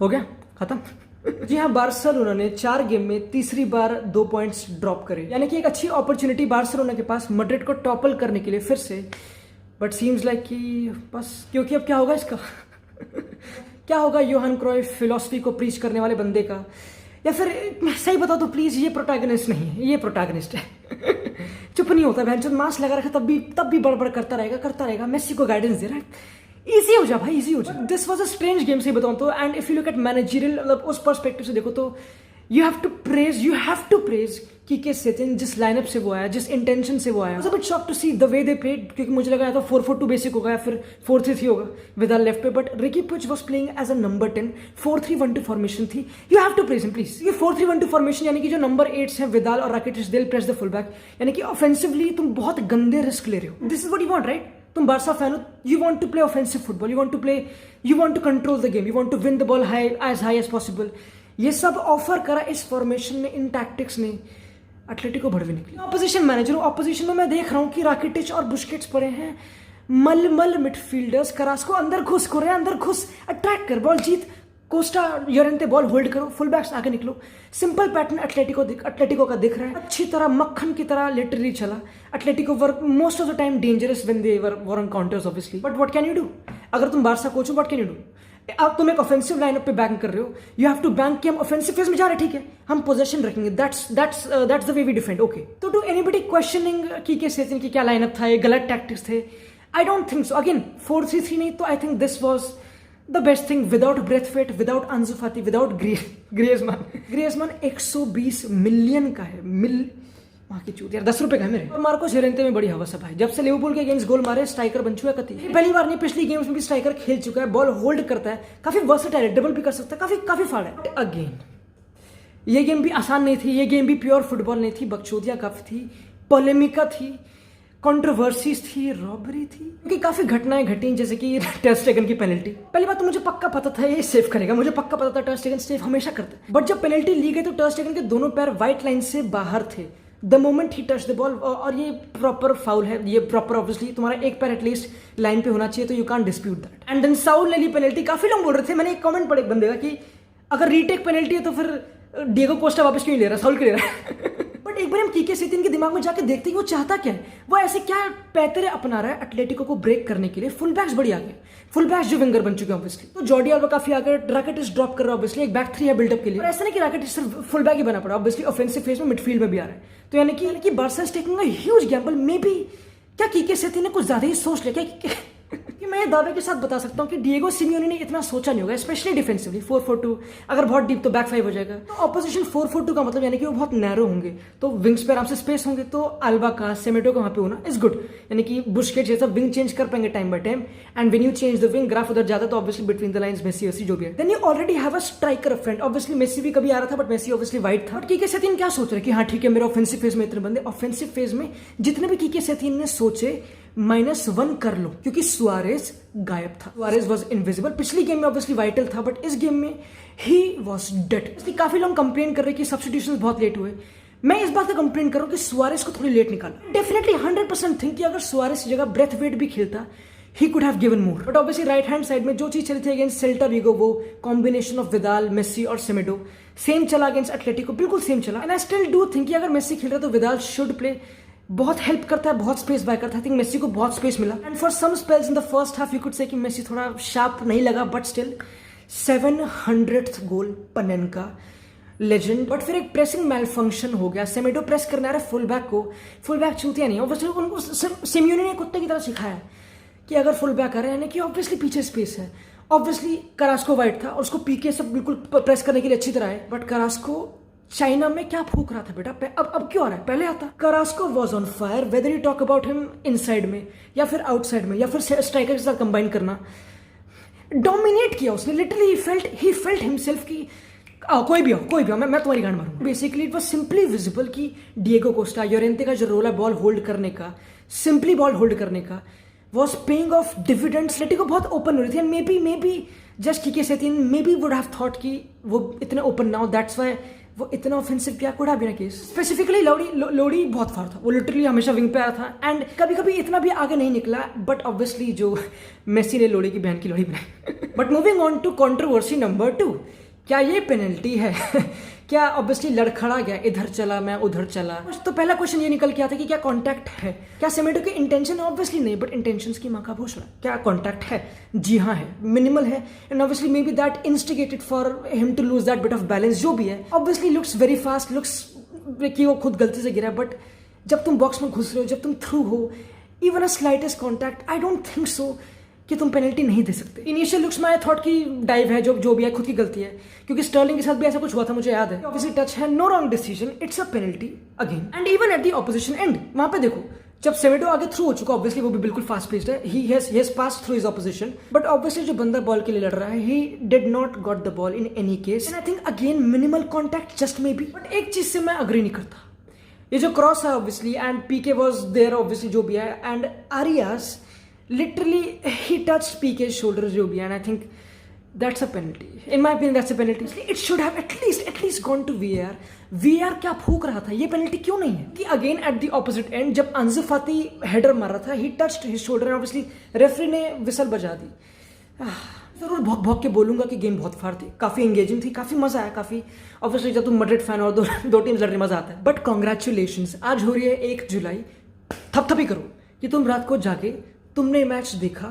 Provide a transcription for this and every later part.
हो गया खत्म। जी हाँ, बार्सिलोना ने 4 गेम में तीसरी बार 2 पॉइंट्स ड्रॉप करे, यानी कि एक अच्छी अपॉर्चुनिटी बार्सिलोना के पास मैड्रिड को टॉपल करने के लिए फिर से। बट सीम्स लाइक कि बस, क्योंकि अब क्या होगा इसका क्या होगा योहान क्राइफ फिलॉसफी को प्रीच करने वाले बंदे का, या फिर सही बताओ तो प्लीज ये प्रोटैगनिस्ट नहीं है, ये प्रोटैगनिस्ट है। चुप नहीं होता, भैंचोद मास्क लगा रखा तब भी बड़बड़ करता रहेगा। मेसी को गाइडेंस दे रहा है। इजी हो जा भाई, इजी हो जा। This was a strange game से बताऊं तो, and if you look at managerial, मतलब उस पर्सपेक्टिव से देखो तो you have to praise Quique Setien, जिस लाइनअप से वो आया, जिस इंटेंशन से वो आया। Bit shock to see the way they played, क्योंकि मुझे लगा था 4-4-2 बेसिक होगा या फिर 4-3-3 होगा विदाल लेफ्ट पे, but Riqui Puig was playing as a number 10। 4-3-1-2 formation थी। You have to praise him please. ये 4-3-1-2 फॉर्मेशन, यानी कि जो नंबर 8 है विदाल और Rakitic, they will press the full back, यानी कि ऑफेंसिवली तुम बहुत गंदे रिस्क ले रहे हो। This is what you want, right? तुम बार्सा फैन हो, you want to play offensive football, you want to control the game, you want to win the ball high as possible. ये सब ऑफर करा इस formation ने, इन tactics ने Atletico भड़वे निकली। Opposition manager हूं, ऑपोजिशन में मैं देख रहा हूं कि राकिटिच और बुस्केट्स पड़े हैं, मलमल मिडफील्डर्स। करास्को अंदर घुस, अटैक कर, बॉल जीत, कोस्टा योरेंते बॉल होल्ड करो, फुल बैक्स आगे निकलो। सिंपल पैटर्न एटलेटिको का दिख रहा है, अच्छी तरह मक्खन की तरह लिटरली चला। Atletico were most of the time dangerous when they were on counters obviously, but what can you do? अगर तुम बार्सा कोच हो, व्हाट कैन यू डू? अब तुम एक ऑफेंसिव लाइनअप पे बैंक कर रहे हो, यू हैव टू बैंक कि हम ऑफेंसिव फेज में जा रहे हैं, ठीक है, हम पोजीशन रखेंगे, that's the way we defend, okay. तो to anybody questioning Quique Setien की क्या लाइनअप था, ये गलत टैक्टिक्स थे, I don't think so. Again 4-3-3 नहीं तो I think this was the best thing, without Braithwaite, without Ansu Fati, without Griezmann 120 million का है, वहां की चूत यार, 10 रुपए का है मेरे। और मार्कोस योरेंते में बड़ी हवस है भाई, जब से लिवरपूल के अगेंस्ट गोल मारे स्ट्राइकर बन चुका है कति। पहली बार नहीं, पिछली गेम्स में भी स्ट्राइकर खेल चुका है, बॉल होल्ड करता है, काफी वर्सेटाइल है, डबल भी कर सकता है, काफी फाड़ है। अगेन ये गेम भी आसान नहीं थी, ये गेम भी प्योर फुटबॉल नहीं थी, बकचोदियां काफी थी, पोलेमिका थी, कंट्रोवर्सीज थी, रॉबरी थी, क्योंकि काफी घटनाएं घटी, जैसे कि टर स्टेगन की पेनल्टी। पहली बात तो मुझे पक्का पता था ये सेव करेगा, मुझे पक्का पता था टर स्टेगन सेव हमेशा करता है, बट जब पेनल्टी ली गई तो टर स्टेगन के दोनों पैर व्हाइट लाइन से बाहर थे the moment he touch the ball, और ये प्रॉपर फाउल है, ये प्रॉपर ऑब्वियसली तुम्हारा एक पैर एटलीस्ट लाइन पे होना चाहिए, तो you can't dispute that. And then Saul ने ली पेनल्टी। काफी लोग बोल रहे थे, मैंने एक कमेंट पढ़ा एक बंदे का कि अगर रीटेक पेनल्टी है तो फिर डिएगो कोस्टा वापस क्यों नहीं ले रहा, साउल क्यों ले रहा है? बट एक बार हम कीके सेटिन के दिमाग में जाके देखते हैं वो चाहता क्या है, वो ऐसे क्या पैतरे अपना रहा है एटलेटिको को ब्रेक करने के लिए। फुल बैक्स बड़ी आगे, फुल बैक्स जो विंगर बन चुके हैं ऑब्वियसली, तो जॉर्डी अल्बा काफी आगे, राकिटिच ड्रॉप कर रहा है ऑब्वियसली, एक बैक 3 है बिल्डअप के लिए, और ऐसा नहीं कि राकिटिच सिर्फ फुल बैक ही बना पड़ा, ऑब्वियसली ऑफेंसिव फेज में मिडफील्ड में भी आ रहा है। तो यानी कि Barca is taking a huge Gamble. May be क्या कीके सेटिन ने कुछ ज्यादा ही सोच लिया क्या कि मैं ये दावे के साथ बता सकता हूँ कि डिएगो सिमियोनी ने इतना सोचा नहीं होगा, स्पेशली डिफेंसिवली। 4-4-2 अगर बहुत डीप तो बैक 5 हो जाएगा, तो ऑपोजिशन 4-4-2 का मतलब यानी कि वो बहुत नैरो होंगे, तो विंग्स पे आराम से स्पेस होंगे, तो अल्बा का सेमेडो का वहां पे होना इज गुड, यानी कि बुस्केट्स जैसा विंग चेंज कर पाएंगे time by time, and when you change the wing graph उधर जाता तो obviously between the lines Messi वेसी जो भी है, then you already have a striker front. Obviously Messi भी कभी आ रहा था, बट मेसी ऑब्वियसली वाइट था। कीके सेटिन क्या सोच रहे कि हाँ ठीक है, मेरे ऑफेंसिव फेज में इतने बंदे, ऑफेंसिव फेज में जितने भी कीके सेटिन ने सोचे -1 कर लो, क्योंकि सुआरेज गायब था, सुआरेज वाज इनविजिबल। पिछली गेम में ऑब्वियसली वाइटल था, बट इस गेम में ही वाज डेड। इसलिए काफी लोग कंप्लेन कर रहे कि सब्स्टिट्यूशंस बहुत लेट हुए। मैं इस बात का कंप्लेन कर रहा हूं कि सुआरेज को थोड़ी लेट निकाला। डेफिनेटली 100% थिंक कि अगर सुआरेज की जगह ब्रेथवेट भी खेलता, he could have given more, but obviously right hand side में जो चीज चली थी अगेंस्ट सेल्टा विगो, वो कॉम्बिनेशन ऑफ विदाल, मेसी और सेमेडो, सेम चला अगेंस्ट एटलेटिको, बिल्कुल सेम चला। And I still do think कि अगर मेसी खेल रहा तो विदाल शुड प्ले, बहुत हेल्प करता है, बहुत स्पेस बाय करता है। आई थिंक मेसी को बहुत स्पेस मिला, and for some spells in the first half you could say कि मेसी थोड़ा शार्प नहीं लगा, but still 700th goal Panenka, legend. But फिर एक प्रेसिंग मैल फंक्शन हो गया, सेमेडो प्रेस करना रहा फुल बैक को, फुल बैक चूतिया नहीं, ऑब्वियसली उनको सिमियोनी ने कुत्ते की तरह सिखाया कि अगर फुल बैक आ रहे हैं कि ऑब्वियसली पीछे स्पेस है। ऑब्वियसली करास्को वाइट था और उसको पीके सब बिल्कुल प्रेस करने के लिए अच्छी तरह है, बट करास्को चाइना में क्या फूक रहा था बेटा, अब क्यों आ रहा है, पहले आता। Carrasco was on fire, whether you talk about him inside में या फिर आउटसाइड में या फिर स्ट्राइकर के साथ कंबाइन करना, डोमिनेट किया उसने। लिटरली ही फेल्ट हिमसेल्फ की कोई भी हो मैं तुम्हारी गांड मारूंगा। Basically it was simply visible कि डिएगो कोस्टा, योरेंते का जो रोल है बॉल होल्ड करने का, सिंपली बॉल होल्ड करने का, was paying off dividends। Atletico बहुत ओपन हो रही थी, and maybe just Quique Setien maybe would have thought कि वो इतने ओपन ना हो, दैट्स व्हाई वो इतना ऑफेंसिव किया, could have been a case. Specifically Lodi बहुत फार था, वो लिटरली हमेशा विंग पे आया था एंड कभी कभी इतना भी आगे नहीं निकला, बट ऑब्वियसली जो मेसी ने लोडी की बहन की लोड़ी बनाई। But moving on to controversy number 2, क्या ये पेनल्टी है? क्या ऑब्वियसली लड़खड़ा गया, इधर चला मैं उधर चला। तो पहला क्वेश्चन ये निकल के आता कि क्या कांटेक्ट है? क्या सेमेडो की इंटेंशन? ऑब्वियसली नहीं, बट इंटेंशंस की मां का भूषण। क्या कांटेक्ट है? जी हाँ है, मिनिमल है, and obviously may be that instigated for him to lose that bit of balance. जो भी है obviously looks very fast, looks कि वो खुद गलती से गिरा, बट जब तुम बॉक्स में घुस रहे हो, जब तुम थ्रू हो, even a slightest contact, I don't think सो कि तुम पेनल्टी नहीं दे सकते। इनिशियल लुक्स में आई थॉट कि डाइव है, जो भी है खुद की गलती है, क्योंकि स्टर्लिंग के साथ भी ऐसा कुछ हुआ था, मुझे याद है। ऑब्वियसली टच है, no wrong decision, it's a penalty again. And even at the opposition end, वहां पे देखो जब सेमेडो आगे थ्रू हो चुका, ऑब्वियसली वो भी बिल्कुल फास्ट पेस्ड है, he has passed through his opposition, but obviously जो बंदा बॉल के लिए लड़ रहा है, he did not got the ball in any case, and I think again minimal contact just may be. But एक चीज से मैं अग्री नहीं करता, ये जो क्रॉस है obviously, and Pique was there obviously, जो भी है, and Arias literally he touched PK's shoulders, जो भी है, and I think that's a penalty. In my opinion, that's a penalty. It should have at least gone to VAR. VAR क्या फूक रहा था? ये पेनल्टी क्यों नहीं है? कि again at the opposite and जब अंजू फाती हेडर मार रहा था, he touched his shoulder, and obviously referee ने विसल बजा दी। जरूर भौंक भौंक के बोलूंगा कि गेम बहुत फार थी, काफी एंगेजिंग थी, काफी मजा आया, काफी ऑब्वियसली जब तुम मैड्रिड फैन और दो टीम्स लड़ने मजा आता है। बट कॉन्ग्रेचुलेशंस, आज हो रही है 1 जुलाई, थपथपी करो कि तुम रात को जाके तुमने मैच देखा।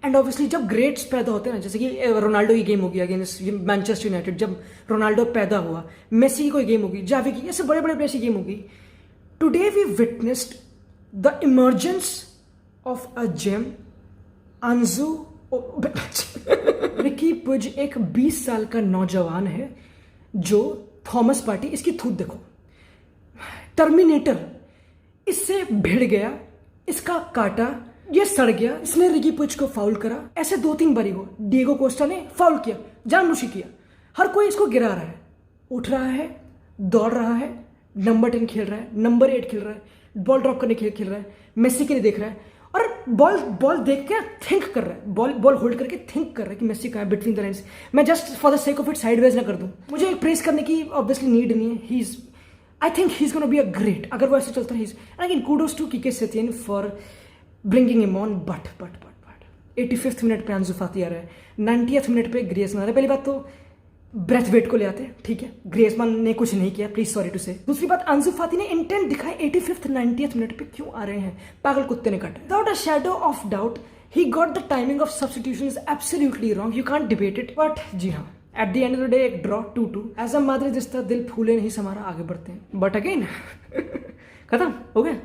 एंड ऑब्वियसली जब ग्रेट्स पैदा होते हैं ना, जैसे कि रोनाल्डो की गेम होगी अगेंस्ट मैनचेस्टर यूनाइटेड, जब रोनाल्डो पैदा हुआ, मेसी की कोई गेम होगी, जावी की, ऐसे बड़े बड़े ऐसी गेम होगी। Today we witnessed the emergence of a gem, अंजू रिकी पुज, एक 20 साल का नौजवान है जो थॉमस पार्टी, इसकी थूत देखो, टर्मिनेटर, इससे भिड़ गया, इसका काटा, ये सड़ गया, इसने रिकी पुच को फाउल करा। ऐसे 2-3 बारी हुआ, डिएगो कोस्टा ने फाउल किया, जानबूझ किया, हर कोई इसको गिरा रहा है, उठ रहा है, दौड़ रहा है, नंबर 10 खेल रहा है, नंबर 8 खेल रहा है, बॉल ड्रॉप करने खेल रहा है, मेसी के लिए देख रहा है, और बॉल देख के थिंक कर रहा है, बॉल होल्ड करके थिंक कर रहा है कि मेसी कहाँ है बिटवीन द लाइन्स। मैं just for the sake of it sideways ना कर दूं, मुझे एक प्रेस करने की ऑब्वियसली नीड नहीं है। He is, I think he is gonna be a great, अगर वो ऐसे चलता है। Again kudos to Quique Setien for bringing him on, but 85th minute पे अंजू फाती आ रहा है, 90th मिनट पे ग्रियसमैन आ रहा है। पहली बात तो ब्रेथ वेट को ले आते, ठीक है, ग्रियसमैन ने कुछ नहीं किया, प्लीज सॉरी टू से। दूसरी बात, अंजू फाती ने इंटेंट दिखाया, 85th 90th मिनट पे क्यों आ रहे हैं, पागल कुत्ते ने काटा। Without a shadow of doubt he got the timing of substitution is absolutely wrong, you can't debate it. But जी हाँ, at the end of the day एक ड्रॉ 2-2 एज अ माद्रिदिस्ता, दिल फूले नहीं समारा, आगे बढ़ते हैं। बट अगेन खत्म हो गया।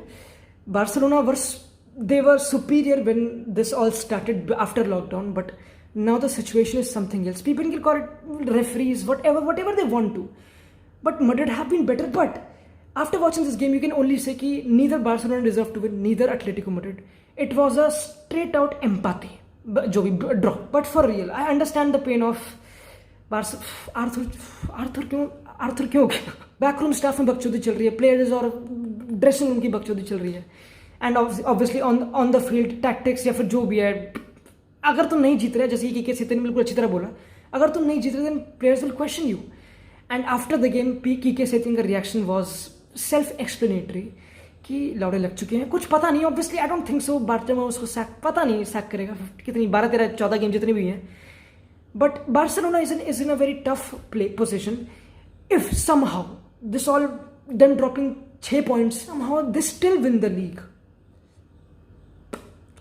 Barcelona versus, they were superior when this all started after lockdown, but now the situation is something else. People can call it referees, whatever they want to, but Madrid have been better. But after watching this game, you can only say कि neither Barcelona deserved to win, neither Atletico Madrid. It was a straight out empathy, जो भी draw. But for real, I understand the pain of Arthur क्यों गया? Backroom staff में बकचोदी चल रही है, प्लेयर्स और ड्रेसिंग रूम की बकचोदी चल रही है, and obviously on the field tactics या फिर जो भी है, अगर तुम नहीं जीत रहे, जैसे कि कीके सेटियन ने बिल्कुल अच्छी तरह बोला, अगर तुम नहीं जीत रहे then players will question you. And after the game Quique Setien का रिएक्शन वाज सेल्फ एक्सप्लेनेटरी कि लौड़े लग चुके हैं, कुछ पता नहीं, obviously I don't think so Barcelona उसको सैक, पता नहीं सैक करेगा, कितनी 12-13-14 गेम जितनी भी हैं, but Barcelona is in a very tough play position. If somehow this all done dropping 6 points, somehow they still win the league,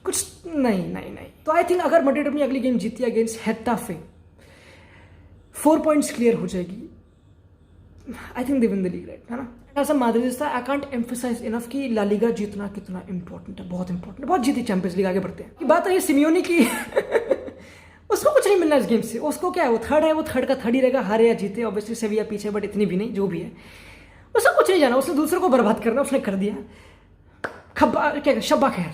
कुछ नहीं। तो आई थिंक अगर मैड्रिड अपनी अगली गेम जीती अगेंस्ट हेटाफे, 4 पॉइंट्स क्लियर हो जाएगी, I think they win the league, right, है ना। ऐसा माद्रिदिस्ता, आई कांट एम्फसाइज इनफ कि ला लीगा जीतना कितना इंपॉर्टेंट है, बहुत इंपॉर्टेंट है, बहुत जीती चैंपियंस लीग, आगे बढ़ते हैं। बात है ये सिमियोनी की उसको कुछ नहीं मिलना इस गेम से, उसको क्या है, वो थर्ड है, वो थर्ड का थर्ड ही रहेगा, हारे या जीते, ऑब्वियसली सेविया पीछे, बट इतनी भी नहीं, जो भी है उसको कुछ नहीं जाना, उसने दूसरों को बर्बाद करना, उसने कर दिया। खब्बा क्या, शब्बा खैर।